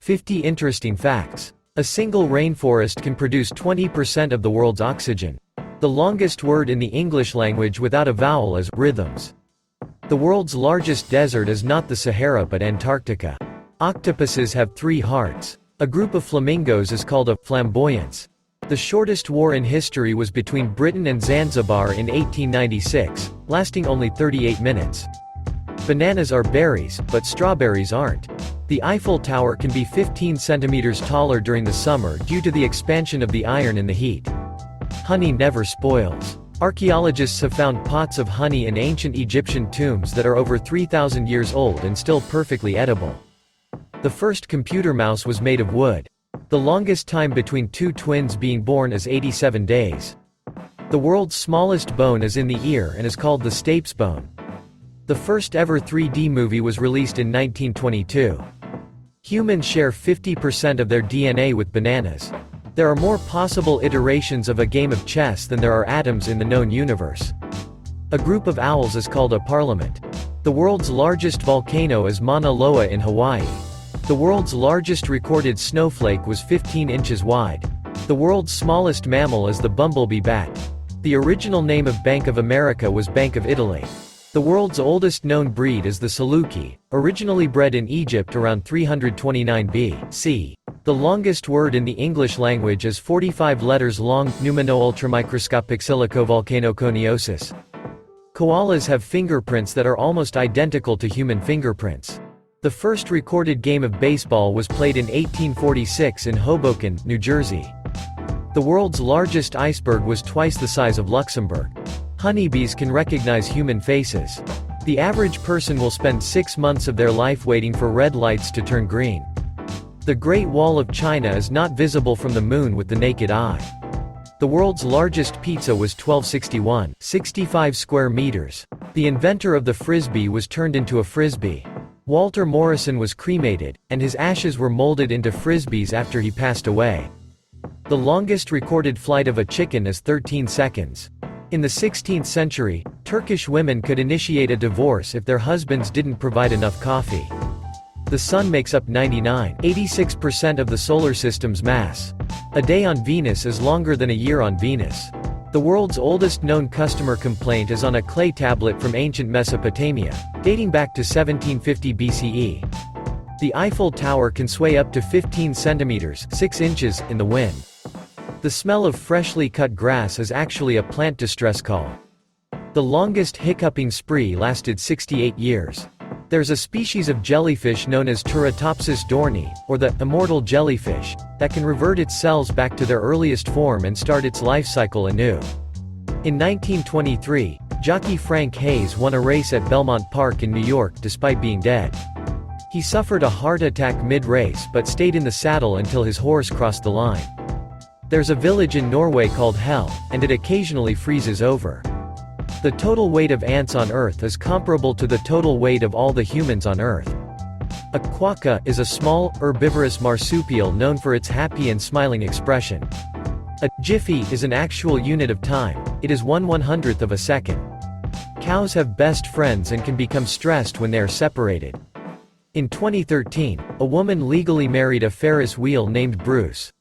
50 interesting facts. A single rainforest can produce 20% of the world's oxygen. The longest word in the English language without a vowel is rhythms. The world's largest desert is not the Sahara but Antarctica. Octopuses have 3 hearts. A group of flamingos is called a flamboyance. The shortest war in history was between Britain and Zanzibar in 1896, lasting only 38 minutes. Bananas are berries, but strawberries aren't. The Eiffel Tower can be 15 centimeters taller during the summer due to the expansion of the iron in the heat. Honey never spoils. Archaeologists have found pots of honey in ancient Egyptian tombs that are over 3,000 years old and still perfectly edible. The first computer mouse was made of wood. The longest time between 2 twins being born is 87 days. The world's smallest bone is in the ear and is called the stapes bone. The first ever 3D movie was released in 1922. Humans share 50% of their DNA with bananas. There are more possible iterations of a game of chess than there are atoms in the known universe. A group of owls is called a parliament. The world's largest volcano is Mauna Loa in Hawaii. The world's largest recorded snowflake was 15 inches wide. The world's smallest mammal is the bumblebee bat. The original name of Bank of America was Bank of Italy. The world's oldest known breed is the Saluki, originally bred in Egypt around 329 BC. The longest word in the English language is 45 letters long, pneumano-ultramicroscopic silicovolcanoconiosis. Koalas have fingerprints that are almost identical to human fingerprints. The first recorded game of baseball was played in 1846 in Hoboken, New Jersey. The world's largest iceberg was twice the size of Luxembourg. Honeybees can recognize human faces. The average person will spend 6 months of their life waiting for red lights to turn green. The Great Wall of China is not visible from the moon with the naked eye. The world's largest pizza was 1261, 65 square meters. The inventor of the frisbee was turned into a frisbee. Walter Morrison was cremated, and his ashes were molded into frisbees after he passed away. The longest recorded flight of a chicken is 13 seconds. In the 16th century, Turkish women could initiate a divorce if their husbands didn't provide enough coffee. The Sun makes up 99.86% of the Solar System's mass. A day on Venus is longer than a year on Venus. The world's oldest known customer complaint is on a clay tablet from ancient Mesopotamia, dating back to 1750 BCE. The Eiffel Tower can sway up to 15 centimeters (6 inches) in the wind. The smell of freshly cut grass is actually a plant distress call. The longest hiccuping spree lasted 68 years. There's a species of jellyfish known as Turritopsis dohrnii, or the immortal jellyfish, that can revert its cells back to their earliest form and start its life cycle anew. In 1923, jockey Frank Hayes won a race at Belmont Park in New York despite being dead. He suffered a heart attack mid-race but stayed in the saddle until his horse crossed the line. There's a village in Norway called Hell, and it occasionally freezes over. The total weight of ants on Earth is comparable to the total weight of all the humans on Earth. A quokka is a small, herbivorous marsupial known for its happy and smiling expression. A jiffy is an actual unit of time, it is 1/100th of a second. Cows have best friends and can become stressed when they are separated. In 2013, a woman legally married a Ferris wheel named Bruce.